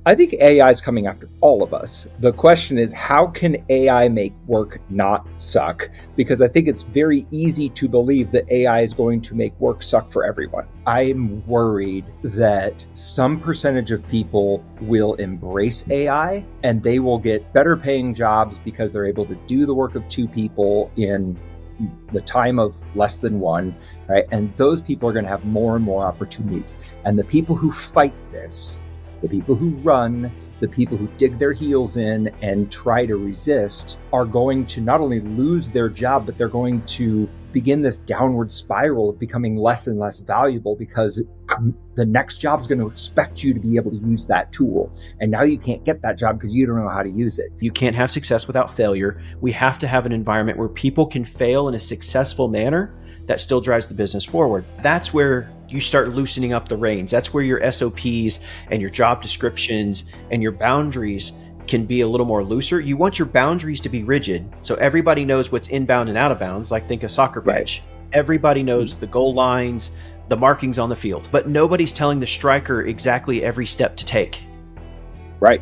I think AI is coming after all of us. The question is, how can AI make work not suck? Because I think it's very easy to believe that AI is going to make work suck for everyone. I'm worried that some percentage of people will embrace AI and they will get better paying jobs because they're able to do the work of two people in the time of less than one, right? And those people are going to have more and more opportunities. And the people who fight this, the people who run, the people who dig their heels in and try to resist are going to not only lose their job, but they're going to begin this downward spiral of becoming less and less valuable because the next job is going to expect you to be able to use that tool. And now you can't get that job because you don't know how to use it. You can't have success without failure. We have to have an environment where people can fail in a successful manner that still drives the business forward. That's where you start loosening up the reins. That's where your SOPs and your job descriptions and your boundaries can be a little more looser. You want your boundaries to be rigid so everybody knows what's inbound and out of bounds, like think a soccer pitch. Right. Everybody knows the goal lines, the markings on the field, but nobody's telling the striker exactly every step to take. Right.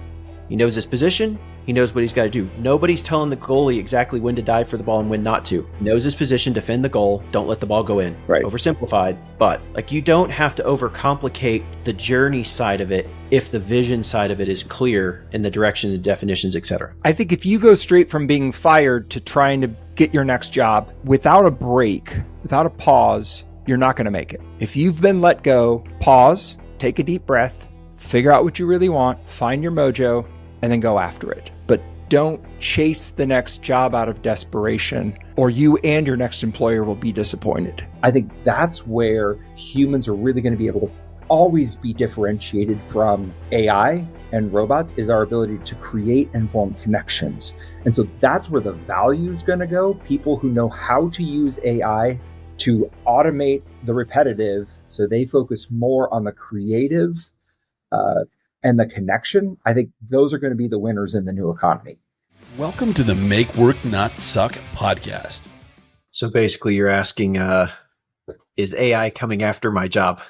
He knows his position. He knows what he's got to do. Nobody's telling the goalie exactly when to dive for the ball and when not to. He knows his position, defend the goal, don't let the ball go in. Right. Oversimplified, but you don't have to overcomplicate the journey side of it if the vision side of it is clear in the direction, the definitions, etc. I think if you go straight from being fired to trying to get your next job without a break, without a pause, you're not going to make it. If you've been let go, pause, take a deep breath, figure out what you really want, find your mojo, and then go after it. But don't chase the next job out of desperation, or you and your next employer will be disappointed. I think that's where humans are really going to be able to always be differentiated from AI and robots, is our ability to create and form connections. And so that's where the value is going to go. People who know how to use AI to automate the repetitive so they focus more on the creative and the connection, I think those are going to be the winners in the new economy. Welcome to the Make Work Not Suck podcast. So basically you're asking, is AI coming after my job?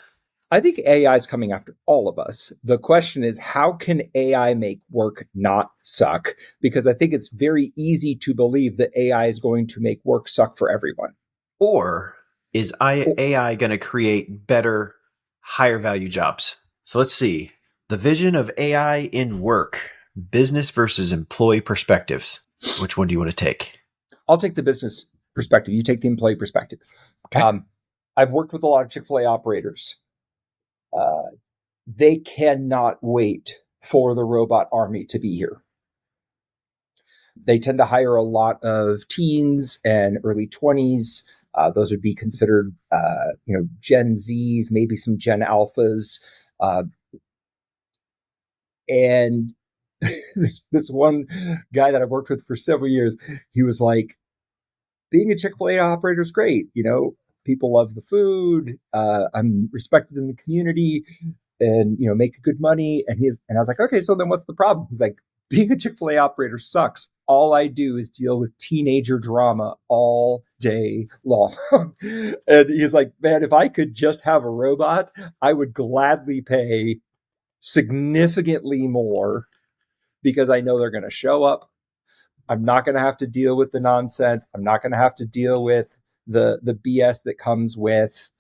I think AI is coming after all of us. The question is, how can AI make work not suck? Because I think it's very easy to believe that AI is going to make work suck for everyone. Or is AI going to create better, higher value jobs? So let's see. The vision of AI in work, business versus employee perspectives. Which one do you want to take? I'll take the business perspective. You take the employee perspective. Okay. I've worked with a lot of Chick-fil-A operators. They cannot wait for the robot army to be here. They tend to hire a lot of teens and early 20s. Those would be considered, Gen Zs, maybe some Gen Alphas. And this one guy that I've worked with for several years, he was like, being a Chick-fil-A operator is great. People love the food. I'm respected in the community and, make good money. And I was like, okay, so then what's the problem? He's like, being a Chick-fil-A operator sucks. All I do is deal with teenager drama all day long. And he's like, man, if I could just have a robot, I would gladly pay significantly more because I know they're going to show up. I'm not going to have to deal with the nonsense. I'm not going to have to deal with the BS that comes with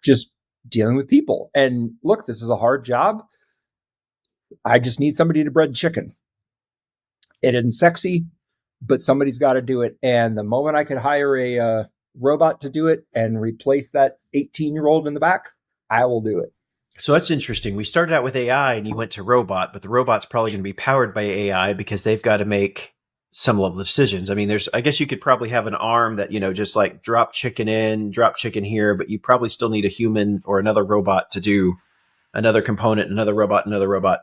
just dealing with people. And look, this is a hard job. I just need somebody to bread chicken. It isn't sexy, but somebody's got to do it. And the moment I could hire a robot to do it and replace that 18-year-old in the back, I will do it. So that's interesting. We started out with AI and you went to robot, but the robot's probably going to be powered by AI because they've got to make some level of decisions. I mean, I guess you could probably have an arm that, just like drop chicken in, drop chicken here, but you probably still need a human or another robot to do another component, another robot,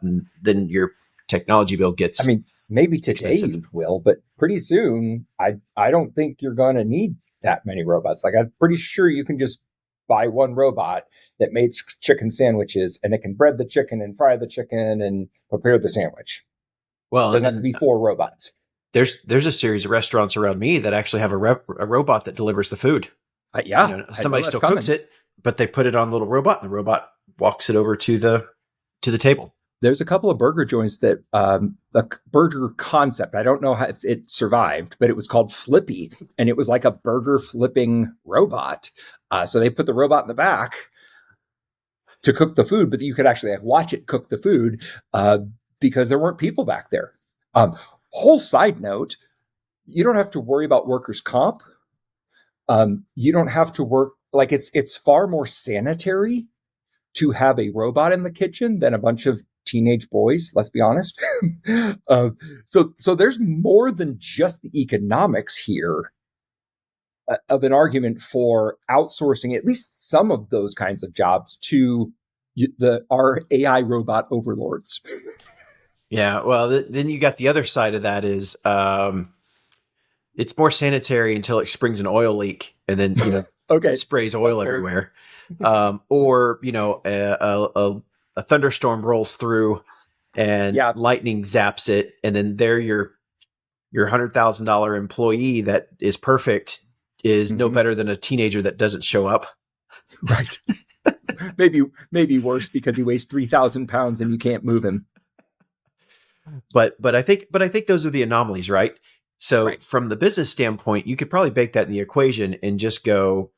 and then your technology bill gets. I mean, maybe today you will, but pretty soon, I don't think you're going to need that many robots. Like, I'm pretty sure you can just buy one robot that makes chicken sandwiches and it can bread the chicken and fry the chicken and prepare the sandwich. Well, it doesn't have to be 4 robots. There's a series of restaurants around me that actually have a robot that delivers the food. Somebody still cooks it, but they put it on a little robot and the robot walks it over to the table. There's a couple of burger joints that the burger concept. I don't know how if it survived, but it was called Flippy, and it was like a burger flipping robot. So they put the robot in the back to cook the food, but you could actually watch it cook the food because there weren't people back there. Whole side note, you don't have to worry about workers' comp. You don't have to work like it's far more sanitary to have a robot in the kitchen than a bunch of teenage boys. Let's be honest. So there's more than just the economics here of an argument for outsourcing at least some of those kinds of jobs to our AI robot overlords. Yeah, well, then you got the other side of that is it's more sanitary until it springs an oil leak, and then Okay, sprays oil everywhere, or a thunderstorm rolls through, and lightning zaps it, and then there your $100,000 employee that is perfect is no better than a teenager that doesn't show up. Right. maybe worse because he weighs 3,000 pounds and you can't move him. But I think those are the anomalies, right? So from the business standpoint, you could probably bake that in the equation and just go,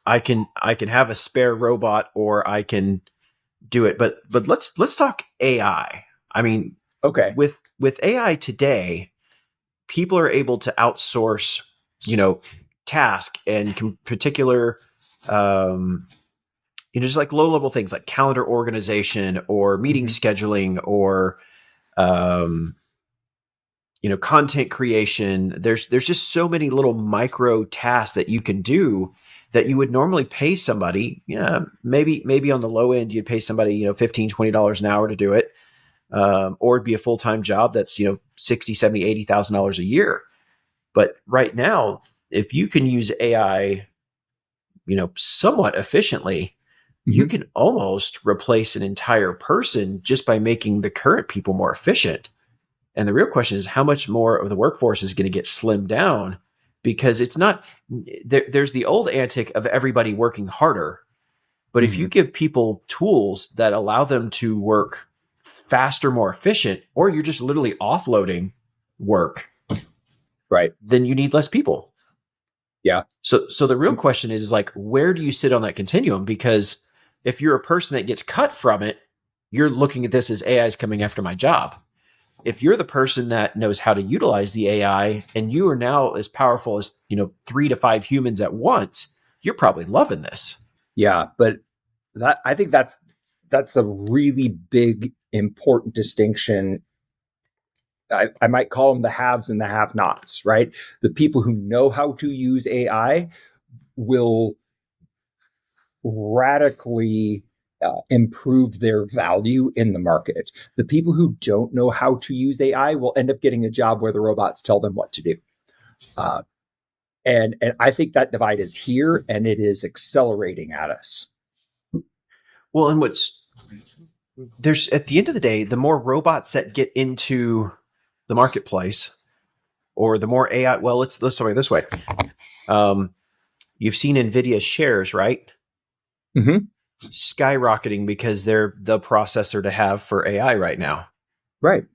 I can have a spare robot, or I can do it. But let's talk AI. I mean, okay, with AI today, people are able to outsource, task and particular, just like low level things like calendar organization or meeting scheduling or, content creation. There's just so many little micro tasks that you can do that you would normally pay somebody. Maybe on the low end, you'd pay somebody, $15, $20 an hour to do it. Or it'd be a full-time job that's, $60, $70, $80,000 a year. But right now, if you can use AI, somewhat efficiently, you can almost replace an entire person just by making the current people more efficient. And the real question is how much more of the workforce is going to get slimmed down, because it's not there's the old antic of everybody working harder. But if you give people tools that allow them to work faster, more efficient, or you're just literally offloading work, right, then you need less people. Yeah. So the real question is like, where do you sit on that continuum? Because if you're a person that gets cut from it, you're looking at this as AI is coming after my job. If you're the person that knows how to utilize the AI and you are now as powerful as, 3 to 5 humans at once, you're probably loving this. Yeah. But I think that's a really big, important distinction. I might call them the haves and the have-nots, right? The people who know how to use AI will radically improve their value in the market. The people who don't know how to use AI will end up getting a job where the robots tell them what to do. And I think that divide is here, and it is accelerating at us. Well, and there's at the end of the day, the more robots that get into the marketplace, or the more AI. Well, let's say this way. You've seen NVIDIA shares, right? Skyrocketing because they're the processor to have for AI right now. Right.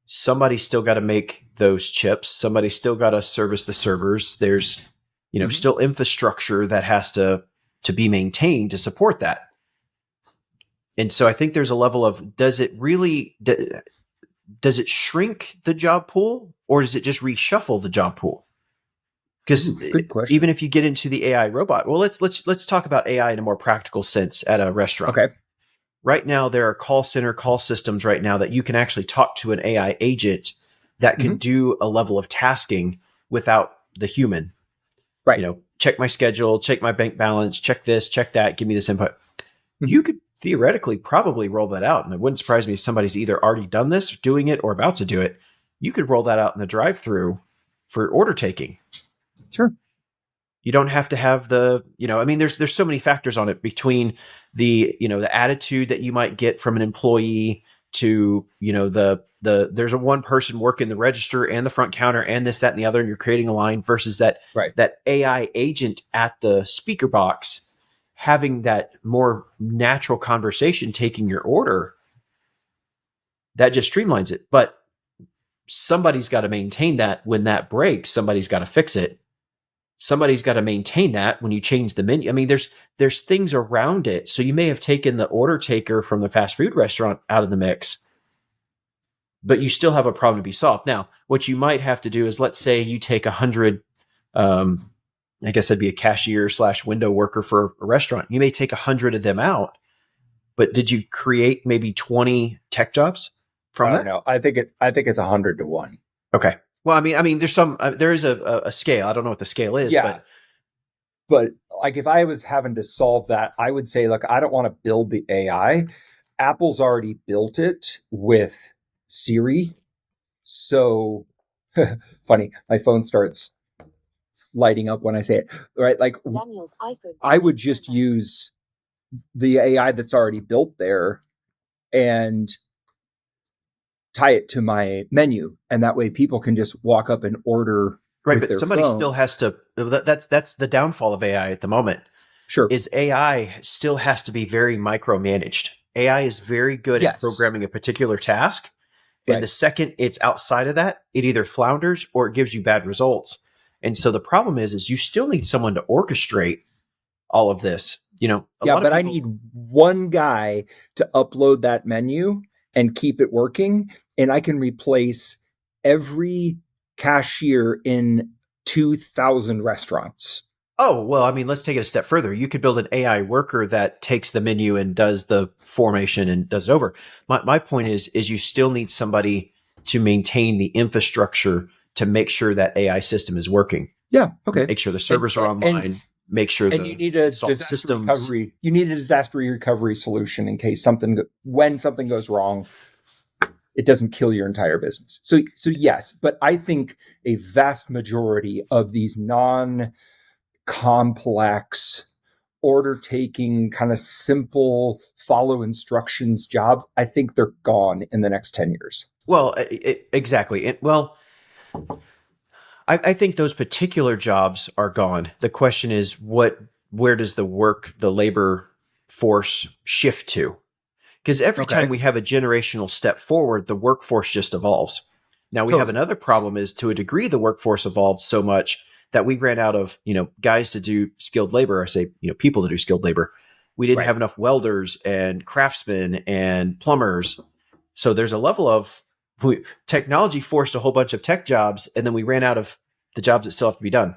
Somebody's still got to make those chips. Somebody's still got to service the servers. There's, still infrastructure that has to be maintained to support that. And so I think there's a level of, does it shrink the job pool, or does it just reshuffle the job pool? Because even if you get into the AI robot, well, let's talk about AI in a more practical sense at a restaurant. Okay. Right now, there are call systems right now that you can actually talk to an AI agent that can do a level of tasking without the human. Right. Check my schedule, check my bank balance, check this, check that, give me this input. You could theoretically probably roll that out. And it wouldn't surprise me if somebody's either already done this, doing it, or about to do it. You could roll that out in the drive-through for order taking. Sure. You don't have to have there's so many factors on it, between the attitude that you might get from an employee to, there's a one person working the register and the front counter and this, that, and the other, and you're creating a line versus that AI agent at the speaker box having that more natural conversation, taking your order. that just streamlines it. But somebody's got to maintain that. When that breaks, somebody's got to fix it. Somebody's got to maintain that when you change the menu. I mean, there's things around it. So you may have taken the order taker from the fast food restaurant out of the mix, but you still have a problem to be solved. Now, what you might have to do is, let's say you take 100, I guess that'd be a cashier / window worker for a restaurant. You may take 100 of them out, but did you create maybe 20 tech jobs from that? No, I think it's 100 to 1. Okay. Well, I mean, there's there is a scale. I don't know what the scale is, Yeah. But like, if I was having to solve that, I would say, look, I don't want to build the AI. Apple's already built it with Siri. So funny, my phone starts lighting up when I say it, right? Like, I would just use the AI that's already built there and tie it to my menu, and that way people can just walk up and order. Right, but somebody still has to. That's the downfall of AI at the moment. Sure, is AI still has to be very micromanaged. AI is very good at programming a particular task, and the second it's outside of that, it either flounders or it gives you bad results. And so the problem is you still need someone to orchestrate all of this. I need one guy to upload that menu and keep it working, and I can replace every cashier in 2,000 restaurants. Oh, well, I mean, let's take it a step further. You could build an AI worker that takes the menu and does the formation and does it over. My point is you still need somebody to maintain the infrastructure to make sure that AI system is working. Yeah. Okay. Make sure the servers are online. Make sure and you need a disaster recovery. You need a disaster recovery solution in case when something goes wrong, it doesn't kill your entire business. So yes, but I think a vast majority of these non-complex, order-taking, kind of simple, follow instructions jobs, I think they're gone in the next 10 years. Well, exactly. I think those particular jobs are gone. The question is, where does the labor force shift to? Because every time we have a generational step forward, the workforce just evolves. Now, we have another problem is, to a degree, the workforce evolved so much that we ran out of, guys to do skilled labor. I say, people to do skilled labor. We didn't have enough welders and craftsmen and plumbers. So there's a level of technology forced a whole bunch of tech jobs, and then we ran out of the jobs that still have to be done.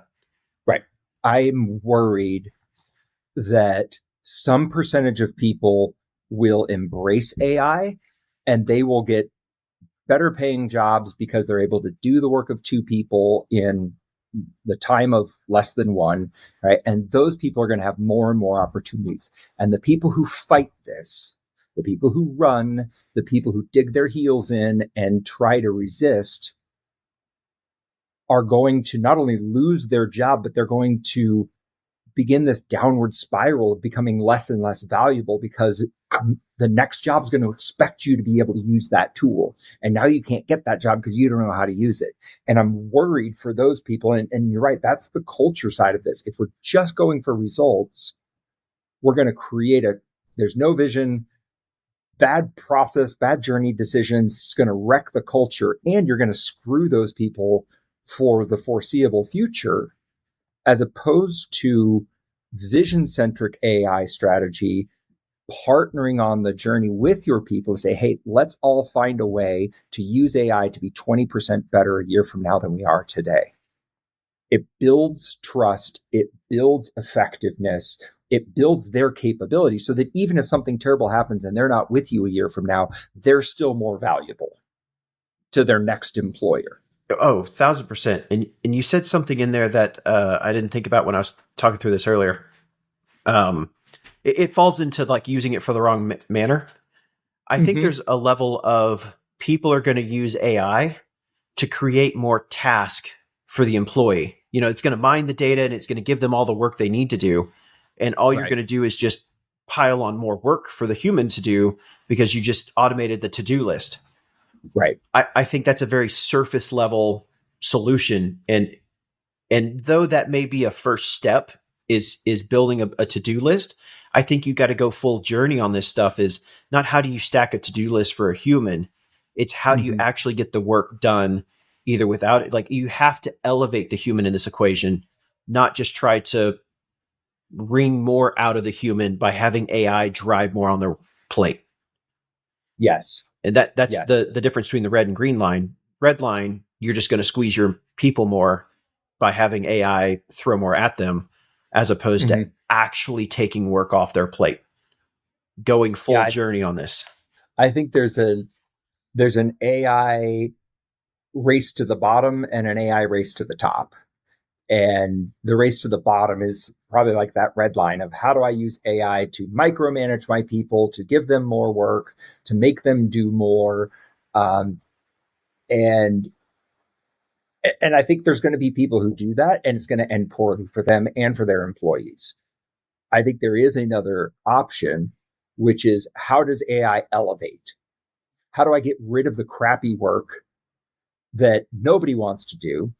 Right. I'm worried that some percentage of people will embrace AI and they will get better paying jobs because they're able to do the work of two people in the time of less than one, right? And those people are going to have more and more opportunities. And the people who fight this, the people who run, the people who dig their heels in and try to resist, are going to not only lose their job, but they're going to begin this downward spiral of becoming less and less valuable, because the next job is going to expect you to be able to use that tool. And now you can't get that job because you don't know how to use it. And I'm worried for those people. And you're right, that's the culture side of this. If we're just going for results, we're going to create there's no vision, bad process, bad journey decisions. It's going to wreck the culture, and you're going to screw those people for the foreseeable future, as opposed to vision-centric AI strategy, partnering on the journey with your people to say, hey, let's all find a way to use AI to be 20% better a year from now than we are today. It builds trust. It builds effectiveness. It builds their capability so that even if something terrible happens and they're not with you a year from now, they're still more valuable to their next employer. Oh, 1,000%. And you said something in there that I didn't think about when I was talking through this earlier. It falls into like using it for the wrong manner. I think there's a level of people are going to use AI to create more task for the employee. It's going to mine the data and it's going to give them all the work they need to do. And all you're going to do is just pile on more work for the human to do because you just automated the to-do list. Right. I think that's a very surface level solution. And though that may be a first step is building a to-do list, I think you got to go full journey on this stuff. Is not how do you stack a to-do list for a human. It's how do you actually get the work done, either without it. Like, you have to elevate the human in this equation, not just try to wring more out of the human by having AI drive more on their plate. Yes. And that's the difference between the red and green line. Red line, you're just going to squeeze your people more by having AI throw more at them, as opposed to actually taking work off their plate, going full journey on this. I think there's an AI race to the bottom and an AI race to the top. And the race to the bottom is probably like that red line of how do I use AI to micromanage my people, to give them more work, to make them do more. And I think there's going to be people who do that, and it's going to end poorly for them and for their employees. I think there is another option, which is how does AI elevate? How do I get rid of the crappy work that nobody wants to do,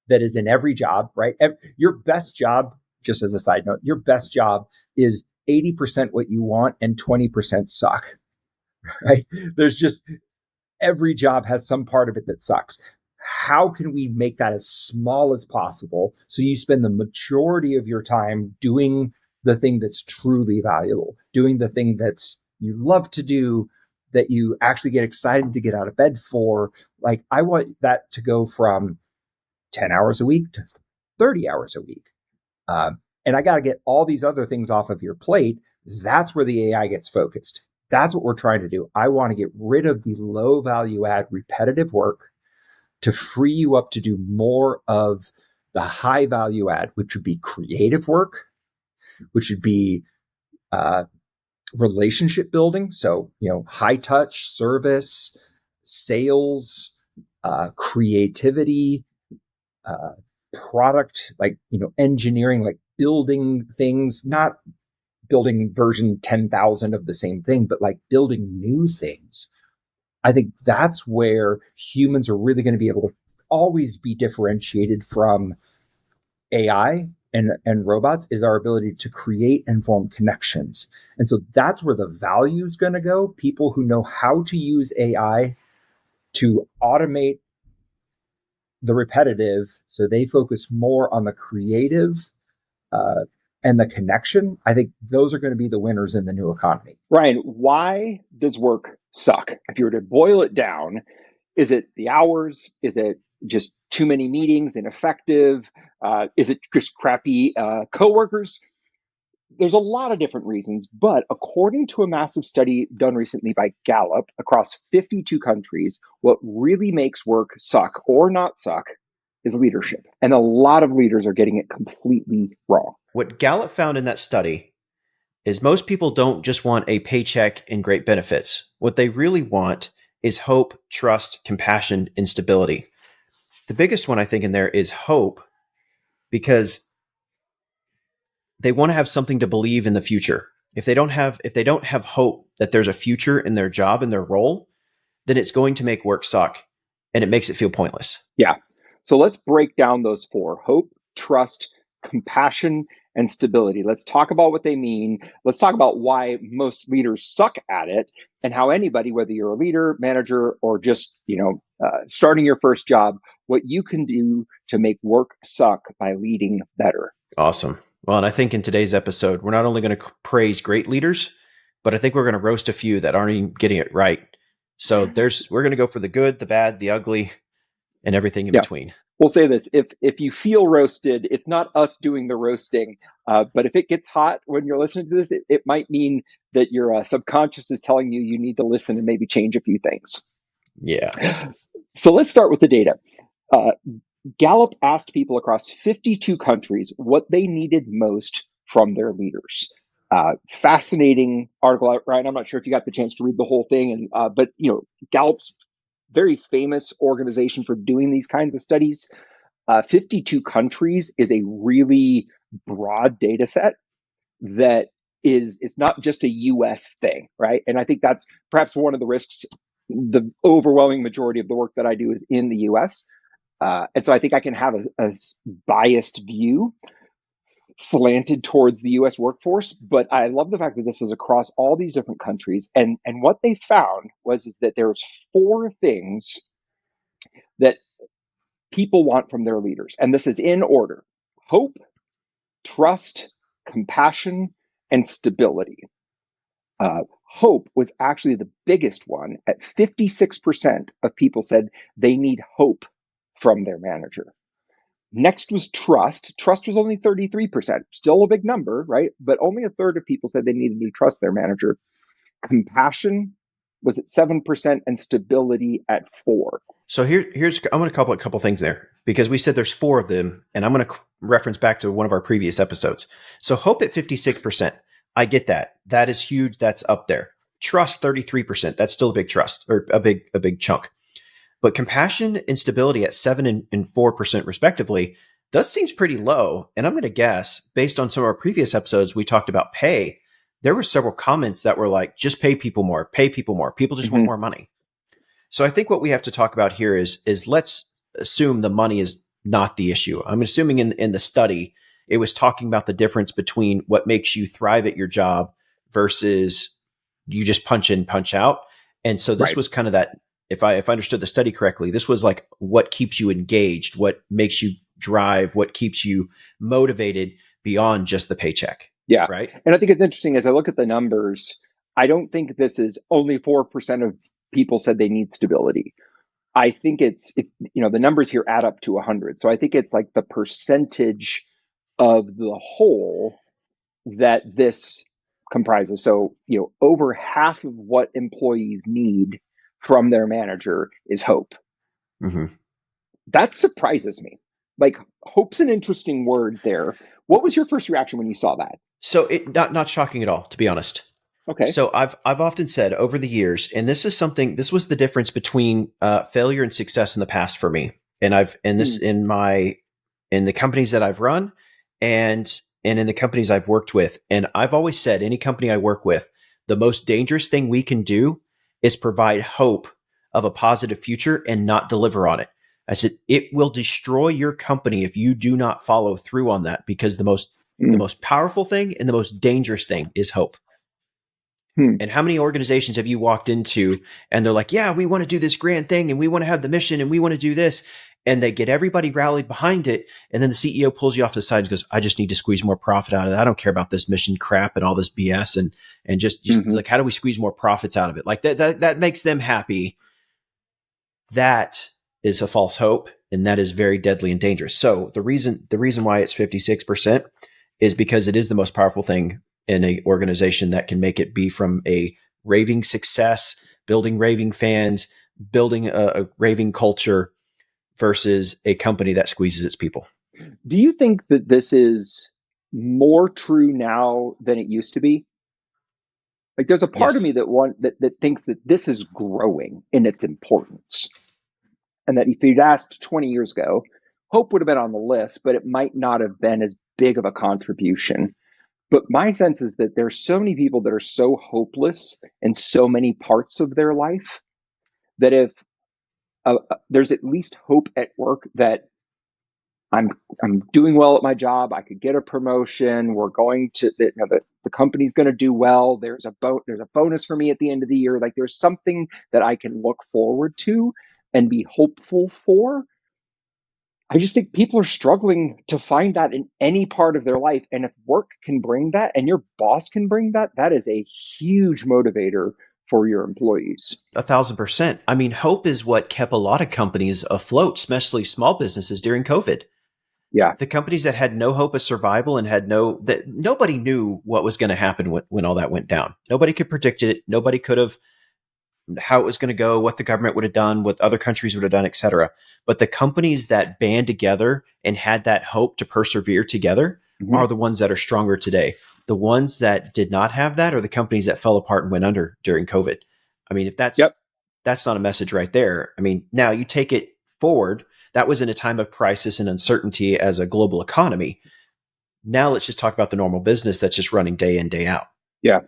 that is in every job, right? Your best job, just as a side note, your best job is 80% what you want and 20% suck, right? There's just, every job has some part of it that sucks. How can we make that as small as possible so you spend the majority of your time doing the thing that's truly valuable, doing the thing that's you love to do, that you actually get excited to get out of bed for? Like, I want that to go from 10 hours a week to 30 hours a week. And I got to get all these other things off of your plate. That's where the AI gets focused. That's what we're trying to do. I want to get rid of the low value add repetitive work to free you up to do more of the high value add, which would be creative work, which would be relationship building. So, high touch service, sales, creativity, product, like, engineering, like building things, not building version 10,000 of the same thing, but like building new things. I think that's where humans are really going to be able to always be differentiated from AI and robots, is our ability to create and form connections. And so that's where the value is going to go. People who know how to use AI to automate the repetitive, so they focus more on the creative and the connection. I think those are going to be the winners in the new economy. Ryan, why does work suck? If you were to boil it down, is it the hours? Is it just too many meetings, ineffective? Is it just crappy coworkers? There's a lot of different reasons, but according to a massive study done recently by Gallup across 52 countries, what really makes work suck or not suck is leadership. And a lot of leaders are getting it completely wrong. What Gallup found in that study is most people don't just want a paycheck and great benefits. What they really want is hope, trust, compassion, and stability. The biggest one, I think, in there is hope, because they want to have something to believe in the future. If they don't have hope that there's a future in their job and their role, then it's going to make work suck, and it makes it feel pointless. Yeah. So let's break down those four: hope, trust, compassion, and stability. Let's talk about what they mean. Let's talk about why most leaders suck at it, and how anybody, whether you're a leader, manager, or just, starting your first job, what you can do to make work suck by leading better. Awesome. Well, and I think in today's episode, we're not only going to praise great leaders, but I think we're going to roast a few that aren't even getting it right. So we're going to go for the good, the bad, the ugly, and everything in between. We'll say this: if you feel roasted, it's not us doing the roasting. But if it gets hot when you're listening to this, it might mean that your subconscious is telling you need to listen and maybe change a few things. Yeah. So let's start with the data. Gallup asked people across 52 countries what they needed most from their leaders. Fascinating article, Ryan. I'm not sure if you got the chance to read the whole thing, but Gallup's very famous organization for doing these kinds of studies. 52 countries is a really broad data set that it's not just a US thing, right? And I think that's perhaps one of the risks. The overwhelming majority of the work that I do is in the US. And so I think I can have a biased view. slanted towards the US workforce, but I love the fact that this is across all these different countries. And what they found was is that there's four things that people want from their leaders. And this is in order: hope, trust, compassion, and stability. Hope was actually the biggest one. At 56% of people said they need hope from their manager. Next was trust. Trust was only 33%, still a big number, right? But only a third of people said they needed to trust their manager. Compassion was at 7% and stability at 4. So here's I'm going to couple a couple things there, because we said there's four of them, and I'm going to reference back to one of our previous episodes. So hope at 56%, I get that. That is huge. That's up there. Trust 33%. That's still a big trust, or a big chunk. But compassion and stability at 7 and 4% respectively, that seems pretty low. And I'm going to guess, based on some of our previous episodes, we talked about pay. There were several comments that were like, just pay people more, pay people more. People just want more money. So I think what we have to talk about here is let's assume the money is not the issue. I'm assuming in the study, it was talking about the difference between what makes you thrive at your job versus you just punch in, punch out. And so this was kind of that, if I understood the study correctly, this was like what keeps you engaged, what makes you drive, what keeps you motivated beyond just the paycheck. Yeah. Right. And I think it's interesting as I look at the numbers, I don't think this is only 4% of people said they need stability. I think the numbers here add up to 100. So I think it's like the percentage of the whole that this comprises. So, over half of what employees need from their manager is hope. Mm-hmm. That surprises me. Like, hope's an interesting word there. What was your first reaction when you saw that? So it not shocking at all, to be honest. Okay. So I've often said over the years, and this was the difference between failure and success in the past for me. And in the companies that I've run and in the companies I've worked with. And I've always said, any company I work with, the most dangerous thing we can do is provide hope of a positive future and not deliver on it. I said, it will destroy your company if you do not follow through on that, because the most powerful thing and the most dangerous thing is hope. And how many organizations have you walked into and they're like, yeah, we want to do this grand thing and we want to have the mission and we want to do this. And they get everybody rallied behind it. And then the CEO pulls you off to the side and goes, I just need to squeeze more profit out of it. I don't care about this mission crap and all this BS. And just like, how do we squeeze more profits out of it? Like that makes them happy. That is a false hope. And that is very deadly and dangerous. So the reason why it's 56% is because it is the most powerful thing in an organization that can make it be from a raving success, building raving fans, building a raving culture versus a company that squeezes its people. Do you think that this is more true now than it used to be? Like, there's a part of me that thinks that this is growing in its importance. And that if you'd asked 20 years ago, hope would have been on the list, but it might not have been as big of a contribution. But my sense is that there's so many people that are so hopeless in so many parts of their life that if there's at least hope at work that I'm doing well at my job, I could get a promotion, we're going to the company's going to do well, there's a bonus for me at the end of the year, like there's something that I can look forward to and be hopeful for. I just think people are struggling to find that in any part of their life. And if work can bring that and your boss can bring that, that is a huge motivator for your employees. 1,000%. I mean, hope is what kept a lot of companies afloat, especially small businesses during COVID. Yeah. The companies that had no hope of survival and that nobody knew what was going to happen when all that went down. Nobody could predict it. Nobody could have how it was going to go, what the government would have done, what other countries would have done, et cetera. But the companies that band together and had that hope to persevere together are the ones that are stronger today. The ones that did not have that are the companies that fell apart and went under during COVID. I mean, if that's not a message right there. I mean, now you take it forward. That was in a time of crisis and uncertainty as a global economy. Now let's just talk about the normal business that's just running day in, day out. Yeah.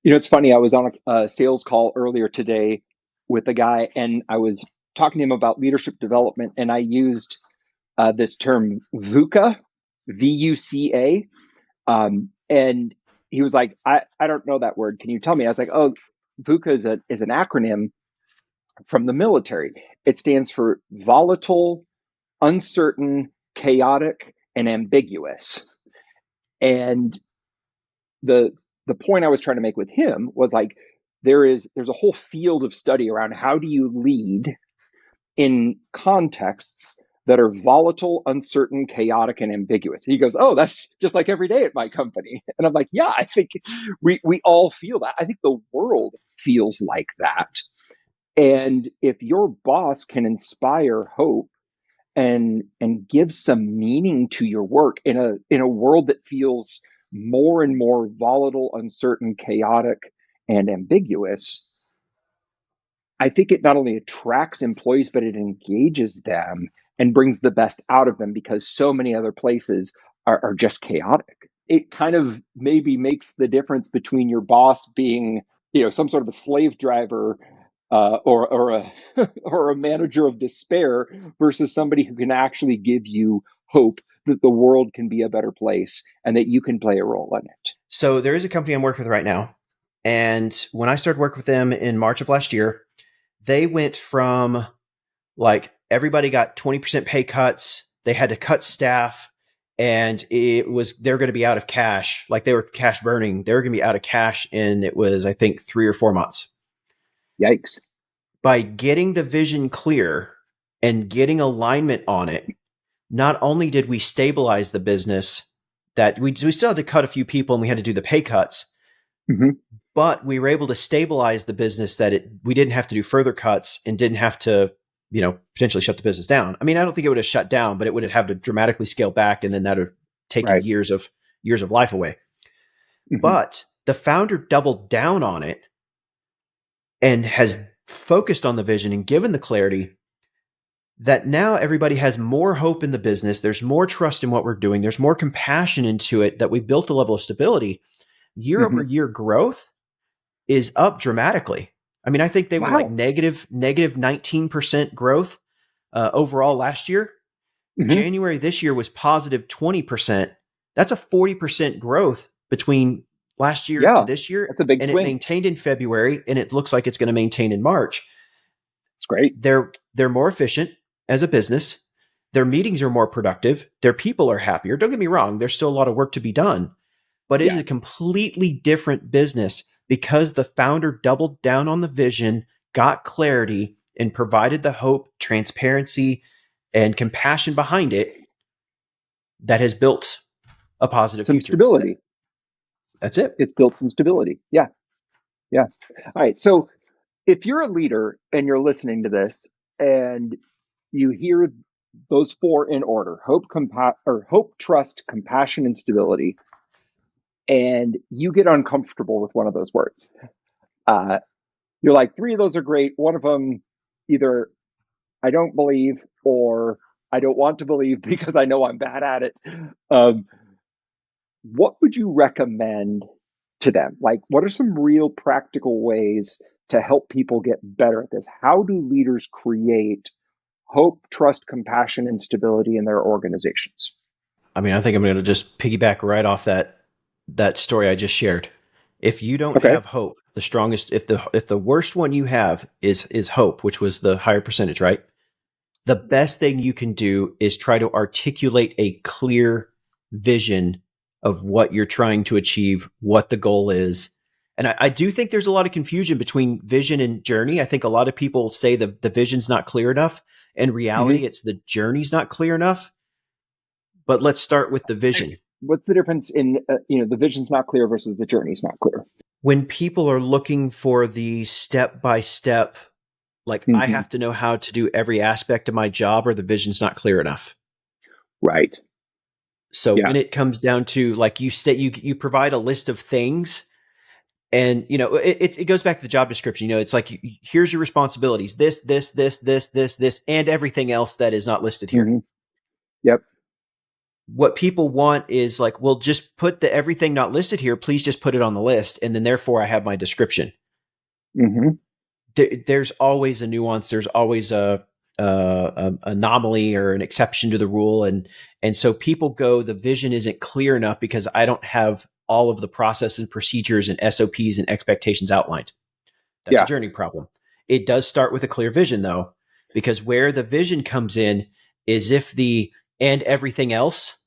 It's funny. I was on a sales call earlier today with a guy, and I was talking to him about leadership development, and I used this term VUCA, VUCA. And he was like, I don't know that word. Can you tell me? I was like, oh, VUCA is an acronym from the military. It stands for volatile, uncertain, chaotic, and ambiguous. And the the point I was trying to make with him was like there's a whole field of study around how do you lead in contexts that are volatile, uncertain, chaotic, and ambiguous. He goes, "Oh, that's just like every day at my company." And I'm like, "Yeah, I think we all feel that. I think the world feels like that." And if your boss can inspire hope and give some meaning to your work in a world that feels more and more volatile, uncertain, chaotic, and ambiguous, I think it not only attracts employees, but it engages them and brings the best out of them because so many other places are just chaotic. It kind of maybe makes the difference between your boss being, some sort of a slave driver or a or a manager of despair versus somebody who can actually give you hope that the world can be a better place and that you can play a role in it. So there is a company I'm working with right now. And when I started working with them in March of last year, they went from like everybody got 20% pay cuts. They had to cut staff and they're going to be out of cash. Like they were cash burning. They were going to be out of cash in, it was, I think, 3 or 4 months. Yikes. By getting the vision clear and getting alignment on it, not only did we stabilize the business, that we still had to cut a few people and we had to do the pay cuts, but we were able to stabilize the business that we didn't have to do further cuts and didn't have to, potentially shut the business down. I mean, I don't think it would have shut down, but it would have to dramatically scale back, and then that would have taken years of life away. But the founder doubled down on it and has focused on the vision and given the clarity that now everybody has more hope in the business. There's more trust in what we're doing. There's more compassion into it, that we built a level of stability. Year over year growth is up dramatically. I mean, I think they were like negative 19% growth overall last year. January this year was positive 20%. That's a 40% growth between last year to this year. That's a big swing. It maintained in February, and it looks like it's going to maintain in March. It's great. They're more efficient as a business. Their meetings are more productive. Their people are happier. Don't get me wrong. There's still a lot of work to be done, but it is a completely different business because the founder doubled down on the vision, got clarity, and provided the hope, transparency, and compassion behind it that has built a positive some future. Stability. That's it. It's built some stability. Yeah. All right. So if you're a leader and you're listening to this and you hear those 4 in order: hope, trust, compassion, and stability, and you get uncomfortable with one of those words, you're like, 3 of those are great. One of them, either I don't believe or I don't want to believe because I know I'm bad at it. What would you recommend to them? Like, what are some real practical ways to help people get better at this? How do leaders create hope, trust, compassion, and stability in their organizations? I mean, I think I'm going to just piggyback right off that story I just shared. If you don't have hope, the strongest, if the worst one you have is hope, which was the higher percentage, right? The best thing you can do is try to articulate a clear vision of what you're trying to achieve, what the goal is. And I do think there's a lot of confusion between vision and journey. I think a lot of people say the vision's not clear enough. In reality, it's the journey's not clear enough. But let's start with the vision. What's the difference in, the vision's not clear versus the journey's not clear? When people are looking for the step-by-step, like I have to know how to do every aspect of my job, or the vision's not clear enough. Right. So when it comes down to, like, you provide a list of things, and it goes back to the job description. It's like, here's your responsibilities: this, and everything else that is not listed here. Yep. What people want is like, well, just put the everything not listed here. Please just put it on the list, and then therefore I have my description. There's always a nuance. There's always a anomaly or an exception to the rule, and so people go, the vision isn't clear enough because I don't have all of the processes and procedures and SOPs and expectations outlined. That's a Yeah. journey problem. It does start with a clear vision, though, because where the vision comes in is if the and everything else,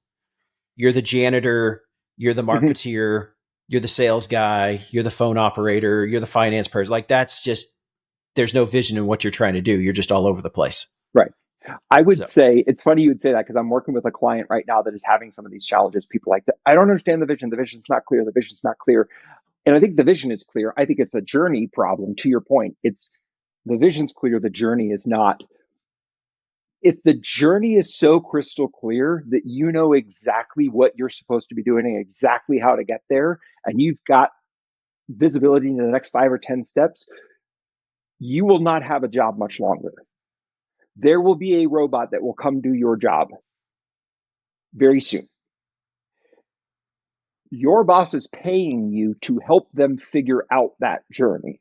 you're the janitor, you're the Hmm. marketeer, you're the sales guy, you're the phone operator, you're the finance person. Like that's just, there's no vision in what you're trying to do. You're just all over the place. Right. I would So, say it's funny you would say that because I'm working with a client right now that is having some of these challenges. People like that. I don't understand the vision. The vision's not clear. The vision's not clear. And I think the vision is clear. I think it's a journey problem. To your point, it's the vision's clear. The journey is not. If the journey is so crystal clear that you know exactly what you're supposed to be doing and exactly how to get there, and you've got visibility into the next 5 or 10 steps, you will not have a job much longer. There will be a robot that will come do your job very soon. Your boss is paying you to help them figure out that journey.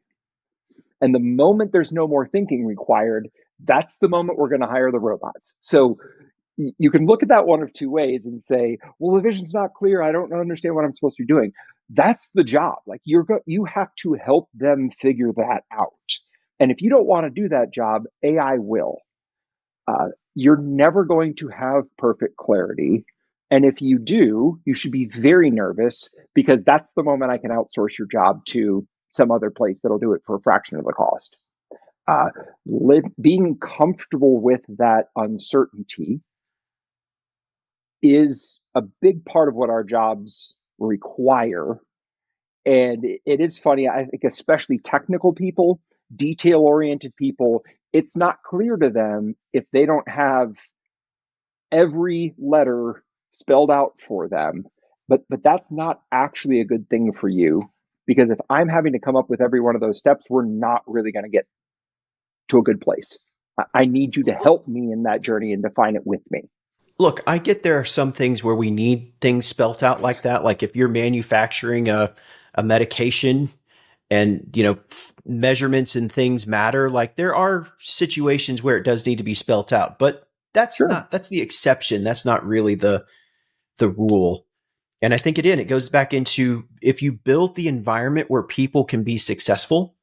And the moment there's no more thinking required, that's the moment we're going to hire the robots. So you can look at that one of two ways and say, well, the vision's not clear. I don't understand what I'm supposed to be doing. That's the job. Like you have to help them figure that out. And if you don't want to do that job, AI will. You're never going to have perfect clarity. And if you do, you should be very nervous because that's the moment I can outsource your job to some other place that'll do it for a fraction of the cost. Uh, Being comfortable with that uncertainty is a big part of what our jobs require. And it is funny, I think, especially technical people, detail oriented people, it's not clear to them if they don't have every letter spelled out for them. But that's not actually a good thing for you because if I'm having to come up with every one of those steps, we're not really going to get to a good place. I need you to help me in that journey and define it with me. look, I get there are some things where we need things spelt out like that. Like if you're manufacturing a medication and, measurements and things matter, like there are situations where it does need to be spelt out, but Sure. that's the exception. That's not really the rule. And I think it goes back into if you build the environment where people can be successful.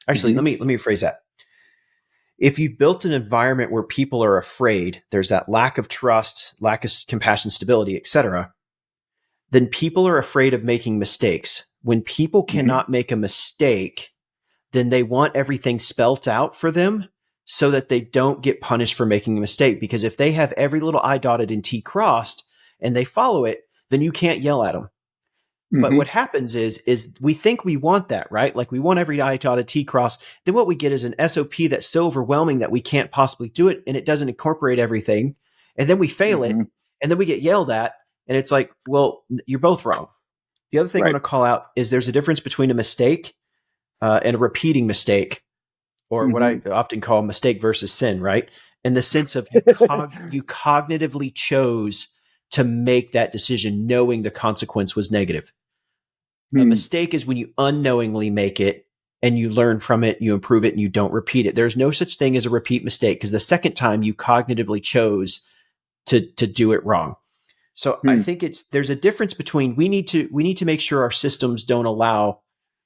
Actually, Hmm. let me rephrase that. If you've built an environment where people are afraid, there's that lack of trust, lack of compassion, stability, etc., then people are afraid of making mistakes. When people Hmm. cannot make a mistake, then they want everything spelt out for them so that they don't get punished for making a mistake. Because if they have every little I dotted and T crossed and they follow it, then you can't yell at them. But Hmm. what happens is we think we want that, right? Like we want every I dotted T cross. Then what we get is an SOP that's so overwhelming that we can't possibly do it, and it doesn't incorporate everything. And then we fail it, Hmm. and then we get yelled at, and it's like, well, you're both wrong. The other thing I Right. want to call out is there's a difference between a mistake and a repeating mistake, or what Hmm. I often call mistake versus sin, right? In the sense of you cognitively chose to make that decision knowing the consequence was negative. A Hmm. mistake is when you unknowingly make it and you learn from it, you improve it, and you don't repeat it. There's no such thing as a repeat mistake because the second time you cognitively chose to do it wrong. So I Hmm. think there's a difference between we need to make sure our systems don't allow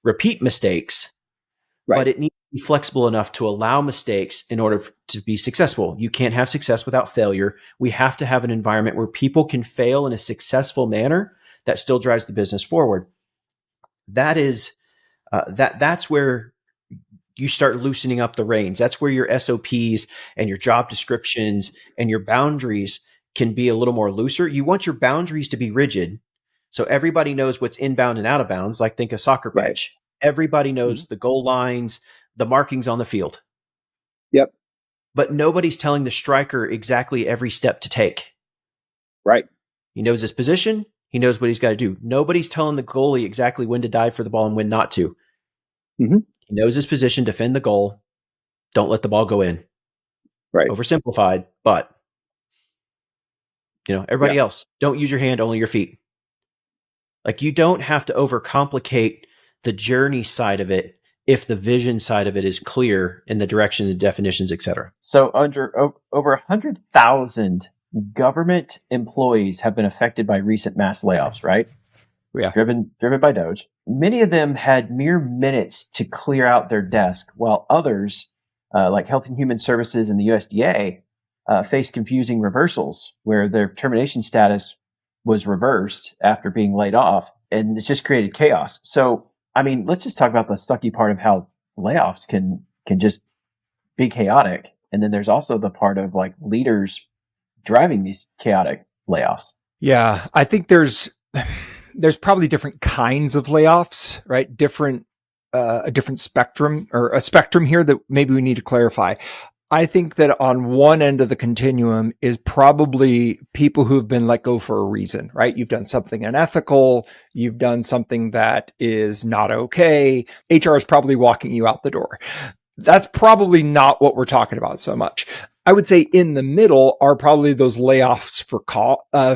repeat mistakes, but Right. it needs to be flexible enough to allow mistakes in order to be successful. You can't have success without failure. We have to have an environment where people can fail in a successful manner that still drives the business forward. That is that's where you start loosening up the reins. That's where your SOPs and your job descriptions and your boundaries can be a little more looser. You want your boundaries to be rigid so everybody knows what's inbound and out of bounds. Like think a soccer Right. pitch. Everybody Mhm. knows the goal lines, the markings on the field, Yep. but nobody's telling the striker exactly every step to take. Right. He knows his position. He knows what he's got to do. Nobody's telling the goalie exactly when to dive for the ball and when not to. Hmm. He knows his position, defend the goal, don't let the ball go in. Right. Oversimplified, but Yeah. everybody else, don't use your hand, only your feet. Like you don't have to overcomplicate the journey side of it if the vision side of it is clear in the direction, the definitions, et cetera. So over 100,000 government employees have been affected by recent mass layoffs, right? Yeah. Driven by Doge. Many of them had mere minutes to clear out their desk, while others, like Health and Human Services and the USDA, faced confusing reversals where their termination status was reversed after being laid off, and it's just created chaos. So, I mean, let's just talk about the sucky part of how layoffs can just be chaotic, and then there's also the part of like leaders driving these chaotic layoffs. Yeah, I think there's probably different kinds of layoffs, right? A different spectrum, or a spectrum here that maybe we need to clarify. I think that on one end of the continuum is probably people who've been let go for a reason, right? You've done something unethical. You've done something that is not okay. HR is probably walking you out the door. That's probably not what we're talking about so much. I would say in the middle are probably those layoffs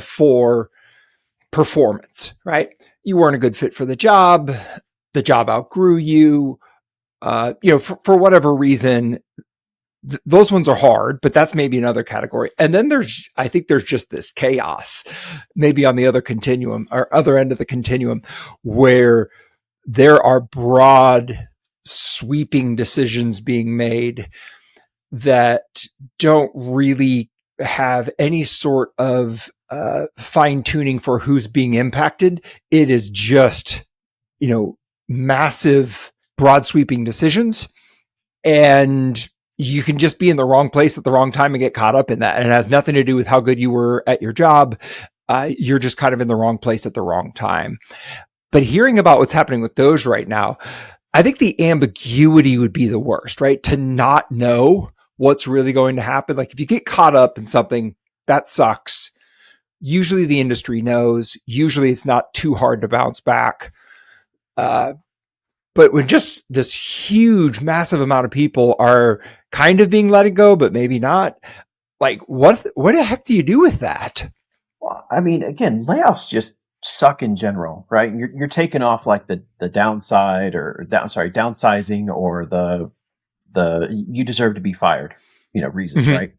for performance, right? You weren't a good fit for the job outgrew you, for whatever reason. Those ones are hard, but that's maybe another category. And then I think there's just this chaos, maybe on the other continuum or other end of the continuum, where there are broad sweeping decisions being made that don't really have any sort of fine tuning for who's being impacted. It is just, massive, broad sweeping decisions. And you can just be in the wrong place at the wrong time and get caught up in that. And it has nothing to do with how good you were at your job. You're just kind of in the wrong place at the wrong time. But hearing about what's happening with Doge right now, I think the ambiguity would be the worst, right? To not know what's really going to happen. Like if you get caught up in something, that sucks. Usually the industry knows. Usually it's not too hard to bounce back. But when just this huge, massive amount of people are kind of being let go, but maybe not, like what the heck do you do with that? Well, I mean, again, layoffs just suck in general, right? You're taking off like the downside downsizing or the you deserve to be fired, reasons, Mm-hmm. right?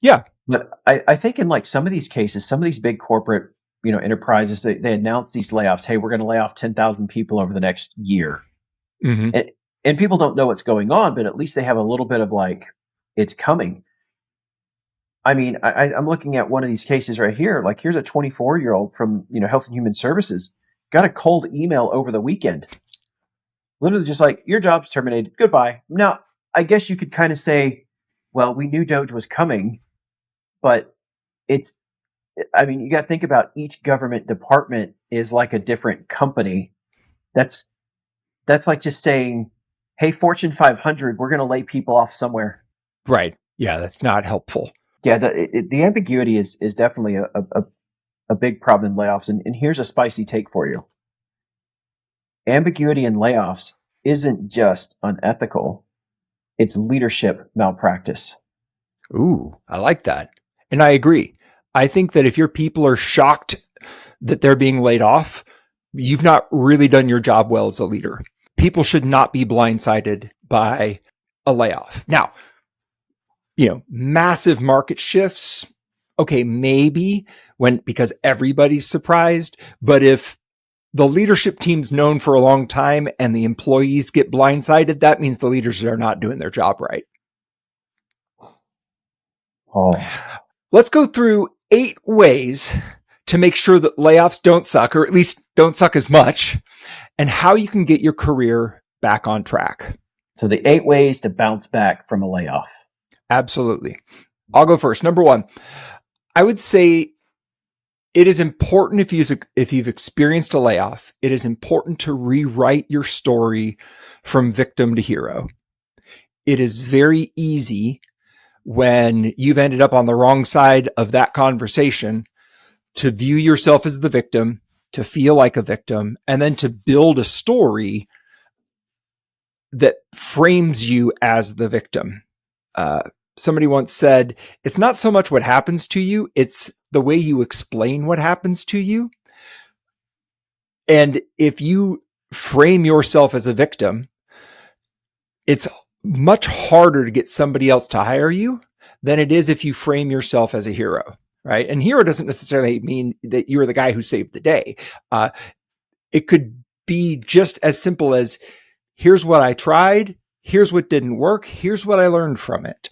Yeah. But I think in like some of these cases, some of these big corporate, enterprises, they announce these layoffs. Hey, we're going to lay off 10,000 people over the next year. Mm-hmm. And people don't know what's going on, but at least they have a little bit of like, it's coming. I mean, I'm looking at one of these cases right here. Like here's a 24-year-old from, Health and Human Services, got a cold email over the weekend. Literally just like, your job's terminated. Goodbye. Now, I guess you could kind of say, well, we knew Doge was coming, but you got to think about each government department is like a different company. That's like just saying, hey, Fortune 500, we're going to lay people off somewhere. Right. Yeah, that's not helpful. Yeah, the ambiguity is definitely a big problem in layoffs. And here's a spicy take for you. Ambiguity in layoffs isn't just unethical. It's leadership malpractice. Ooh, I like that. And I agree. I think that if your people are shocked that they're being laid off, you've not really done your job well as a leader. People should not be blindsided by a layoff. Now, massive market shifts. Okay, maybe because everybody's surprised, but if the leadership team's known for a long time and the employees get blindsided, that means the leaders are not doing their job right. Oh. Let's go through 8 ways to make sure that layoffs don't suck, or at least don't suck as much, and how you can get your career back on track. So the 8 ways to bounce back from a layoff. Absolutely. I'll go first. Number 1, I would say it is important if you've experienced a layoff, it is important to rewrite your story from victim to hero. It is very easy when you've ended up on the wrong side of that conversation to view yourself as the victim, to feel like a victim, and then to build a story that frames you as the victim. Somebody once said, it's not so much what happens to you, it's the way you explain what happens to you. And if you frame yourself as a victim, it's much harder to get somebody else to hire you than it is if you frame yourself as a hero, right? And hero doesn't necessarily mean that you are the guy who saved the day. It could be just as simple as, here's what I tried, here's what didn't work, here's what I learned from it.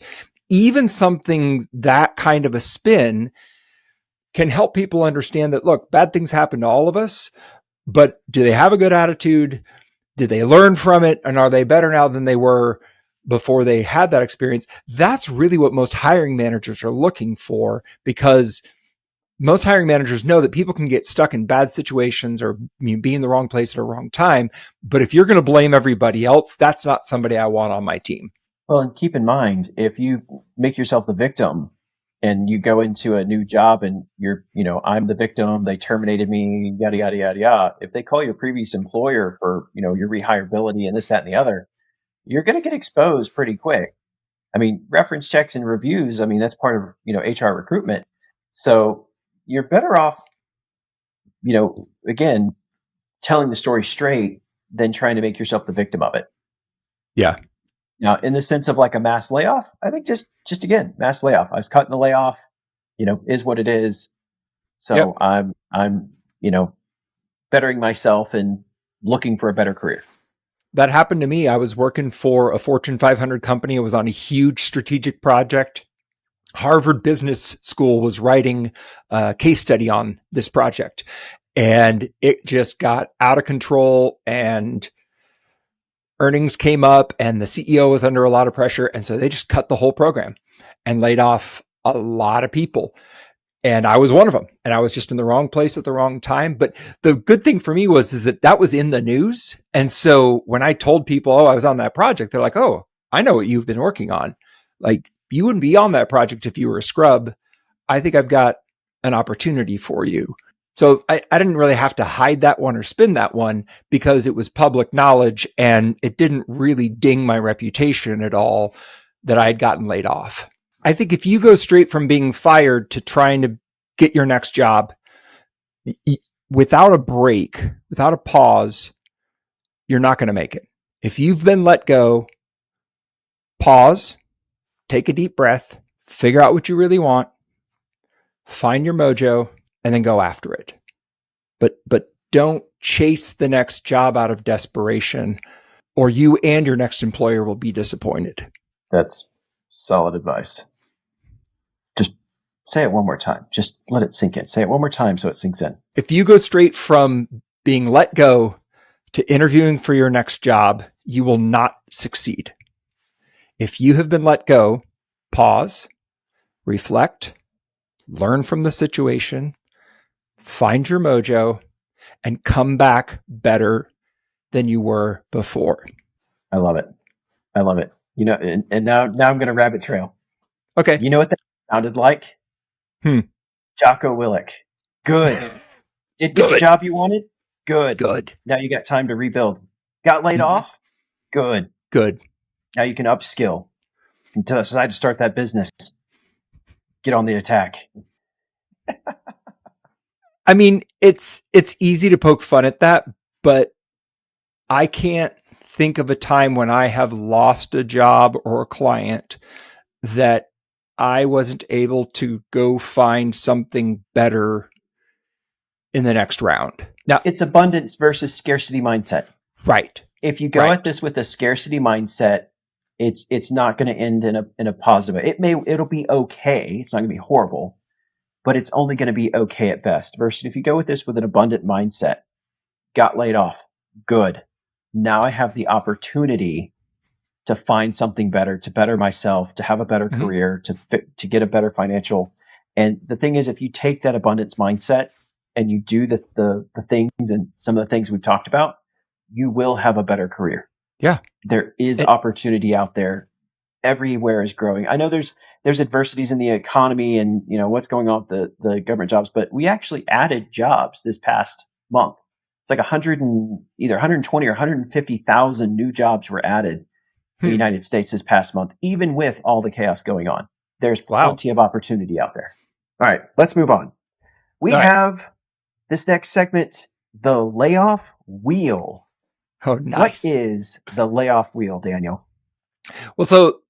Even something that kind of a spin can help people understand that, look, bad things happen to all of us, but do they have a good attitude? Did they learn from it? And are they better now than they were before they had that experience? That's really what most hiring managers are looking for, because most hiring managers know that people can get stuck in bad situations or be in the wrong place at a wrong time. But if you're going to blame everybody else, that's not somebody I want on my team. Well, and keep in mind, if you make yourself the victim and you go into a new job and you're, I'm the victim, they terminated me, yada, yada, yada, yada. If they call your previous employer for, your rehireability and this, that, and the other, you're going to get exposed pretty quick. I mean, reference checks and reviews, that's part of, HR recruitment. So you're better off, again, telling the story straight than trying to make yourself the victim of it. Yeah. Now, in the sense of like a mass layoff, I think just again, mass layoff. I was cut in the layoff, is what it is. So Yep. I'm, bettering myself and looking for a better career. That happened to me. I was working for a Fortune 500 company. I was on a huge strategic project. Harvard Business School was writing a case study on this project, and it just got out of control, and earnings came up and the CEO was under a lot of pressure. And so they just cut the whole program and laid off a lot of people. And I was one of them, and I was just in the wrong place at the wrong time. But the good thing for me was that was in the news. And so when I told people, oh, I was on that project, they're like, oh, I know what you've been working on. Like, you wouldn't be on that project if you were a scrub. I think I've got an opportunity for you. So I didn't really have to hide that one or spin that one, because it was public knowledge, and it didn't really ding my reputation at all that I had gotten laid off. I think if you go straight from being fired to trying to get your next job without a break, without a pause, you're not going to make it. If you've been let go, pause, take a deep breath, figure out what you really want, find your mojo, and then go after it. But don't chase the next job out of desperation, or you and your next employer will be disappointed. That's solid advice. Just say it one more time. Just let it sink in. Say it one more time so it sinks in. If you go straight from being let go to interviewing for your next job, you will not succeed. If you have been let go, pause, reflect, learn from the situation, find your mojo, and come back better than you were before. I love it. I love it. And now I'm going to rabbit trail. Okay. You know what that sounded like? Jocko Willink. Good. Did get the job you wanted? Good. Good. Now you got time to rebuild. Got laid off? Good. Good. Now you can upskill and decide to start that business. Get on the attack. I mean, it's easy to poke fun at that, but I can't think of a time when I have lost a job or a client that I wasn't able to go find something better in the next round. Now, it's abundance versus scarcity mindset. Right. If you go at this with a scarcity mindset, it's not going to end in a positive way. It'll be okay. It's not going to be horrible, but it's only going to be okay at best. Versus if you go with this with an abundant mindset, got laid off, good. Now I have the opportunity to find something better, to better myself, to have a better career, to get a better financial. And the thing is, if you take that abundance mindset and you do the things and some of the things we've talked about, you will have a better career. Yeah. There is opportunity out there. Everywhere is growing. I know there's adversities in the economy and what's going on with the government jobs, but we actually added jobs this past month. It's like either 120 or 150,000 new jobs were added in the United States this past month, even with all the chaos going on. There's plenty of opportunity out there. All right, let's move on. We have this next segment, the layoff wheel. Oh, nice. What is the layoff wheel, Daniel? Well, so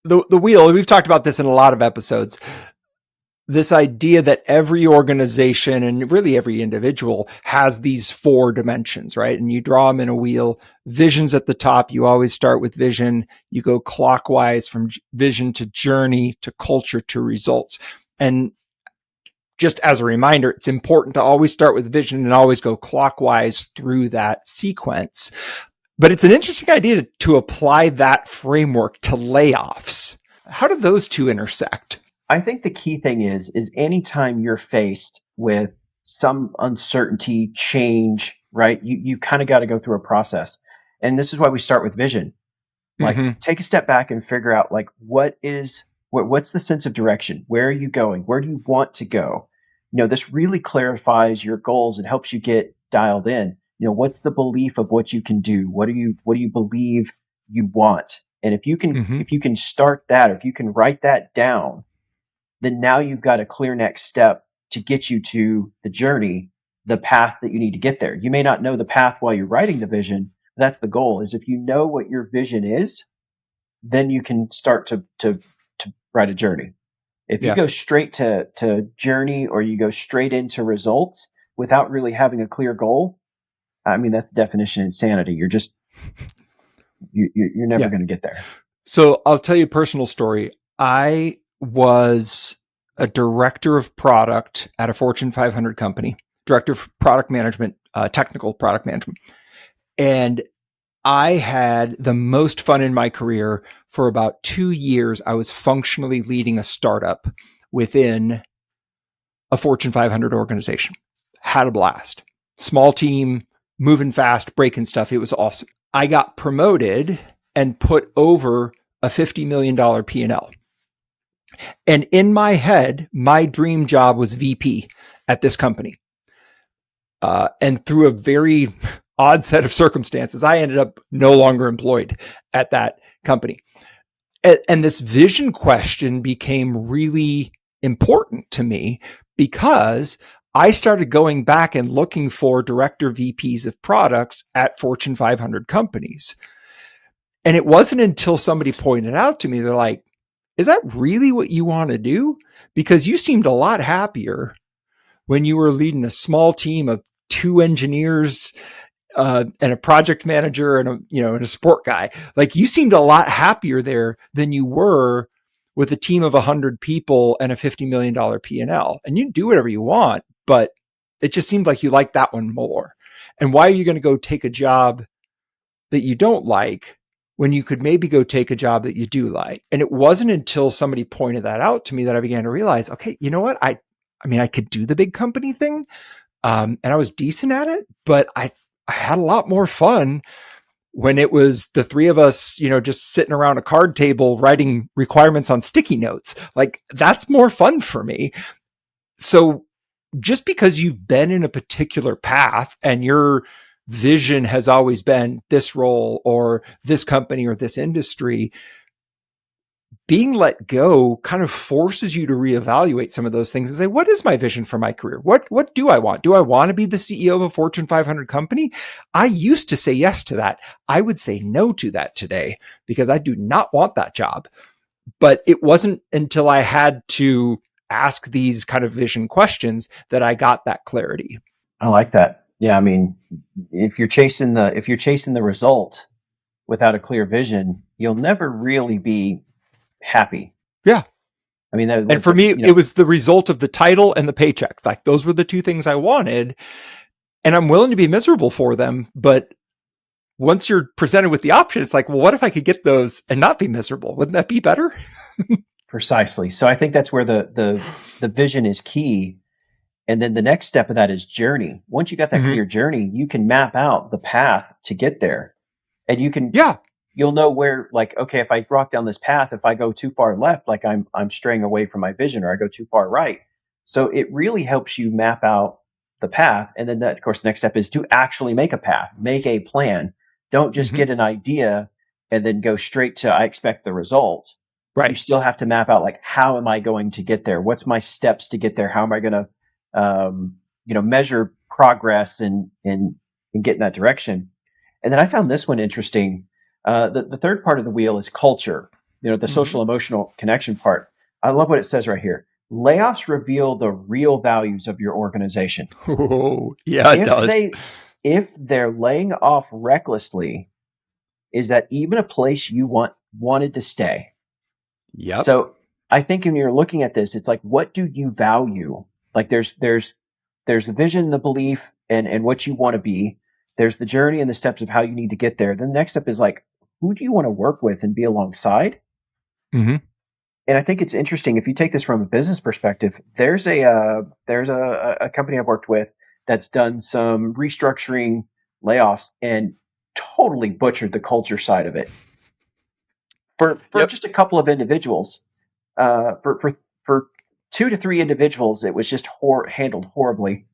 the wheel, we've talked about this in a lot of episodes. This idea that every organization and really every individual has these 4 dimensions, right? And you draw them in a wheel. Vision's at the top. You always start with vision. You go clockwise from vision to journey to culture to results. And just as a reminder, it's important to always start with vision and always go clockwise through that sequence. But it's an interesting idea to apply that framework to layoffs. How do those two intersect? I think the key thing is anytime you're faced with some uncertainty, change, right? You kind of got to go through a process. And this is why we start with vision. Like take a step back and figure out like what's the sense of direction? Where are you going? Where do you want to go? This really clarifies your goals and helps you get dialed in. What's the belief of what you can do? What do you believe you want? And if you can start that, or if you can write that down, then now you've got a clear next step to get you to the journey, the path that you need to get there. You may not know the path while you're writing the vision. That's the goal, is if you know what your vision is, then you can start to write a journey. If you go straight to journey, or you go straight into results without really having a clear goal, I mean, that's the definition of insanity. You're just, you're never going to get there. So I'll tell you a personal story. I was a director of product at a Fortune 500 company, director of product management, technical product management. And I had the most fun in my career. For about 2 years, I was functionally leading a startup within a Fortune 500 organization. Had a blast. Small team, moving fast, breaking stuff. It was awesome. I got promoted and put over a $50 million P&L. And in my head, my dream job was VP at this company. And through a very odd set of circumstances, I ended up no longer employed at that company. And this vision question became really important to me because I started going back and looking for director VPs of products at Fortune 500 companies. And it wasn't until somebody pointed out to me, they're like, is that really what you want to do? Because you seemed a lot happier when you were leading a small team of 2 engineers and a project manager and a support guy. Like, you seemed a lot happier there than you were with a team of 100 people and a $50 million P&L. And you can do whatever you want, but it just seemed like you liked that one more. And why are you going to go take a job that you don't like when you could maybe go take a job that you do like? And it wasn't until somebody pointed that out to me that I began to realize, okay, you know what? I mean, I could do the big company thing. And I was decent at it, but I had a lot more fun when it was the 3 of us, just sitting around a card table writing requirements on sticky notes. Like, that's more fun for me. So just because you've been in a particular path and your vision has always been this role or this company or this industry, being let go kind of forces you to reevaluate some of those things and say, what is my vision for my career? What do I want? Do I want to be the CEO of a Fortune 500 company? I used to say yes to that. I would say no to that today because I do not want that job. But it wasn't until I had to ask these kind of vision questions that I got that clarity. I like that. Yeah, I mean, if you're chasing the result without a clear vision, you'll never really be happy. Yeah. I mean, and for me, it was the result of the title and the paycheck. Like, those were the 2 things I wanted, and I'm willing to be miserable for them. But once you're presented with the option, it's like, well, what if I could get those and not be miserable? Wouldn't that be better? Precisely. So I think that's where the vision is key. And then the next step of that is journey. Once you got that clear journey, you can map out the path to get there. And you'll know where, like, okay, if I walk down this path, if I go too far left, like I'm straying away from my vision, or I go too far right. So it really helps you map out the path. And then that, of course, the next step is to actually make a path, make a plan. Don't just get an idea and then go straight to, I expect the result. Right. You still have to map out, like, how am I going to get there? What's my steps to get there? How am I going to, measure progress and get in that direction? And then I found this one interesting. The third part of the wheel is culture, the social emotional connection part. I love what it says right here. Layoffs reveal the real values of your organization. Oh, yeah, it does. If they're laying off recklessly, is that even a place you wanted to stay? Yep. So I think when you're looking at this, it's like, what do you value? Like there's the vision, the belief, and what you want to be. There's the journey and the steps of how you need to get there. The next step is like, who do you want to work with and be alongside? Mm-hmm. And I think it's interesting if you take this from a business perspective. There's a company I've worked with that's done some restructuring, layoffs, and totally butchered the culture side of it for just a couple of individuals. For 2 to 3 individuals, it was just handled horribly,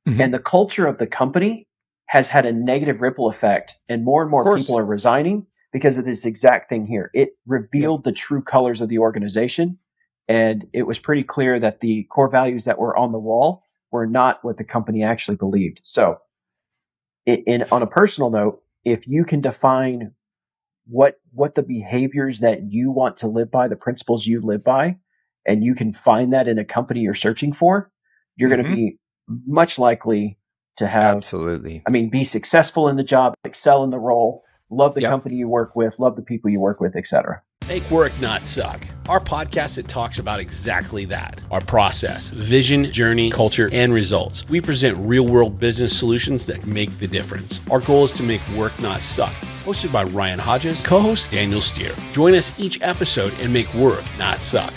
and the culture of the company has had a negative ripple effect, and more people are resigning because of this exact thing here. It revealed the true colors of the organization, and it was pretty clear that the core values that were on the wall were not what the company actually believed. So, on a personal note, if you can define what the behaviors that you want to live by, the principles you live by, and you can find that in a company you're searching for, you're going to be much likely to have, be successful in the job, excel in the role, love the company you work with, love the people you work with, etc. Make work not suck. Our podcast that talks about exactly that. Our process, vision, journey, culture, and results. We present real-world business solutions that make the difference. Our goal is to make work not suck. Hosted by Ryan Hodges, co-host Daniel Steer. Join us each episode and make work not suck.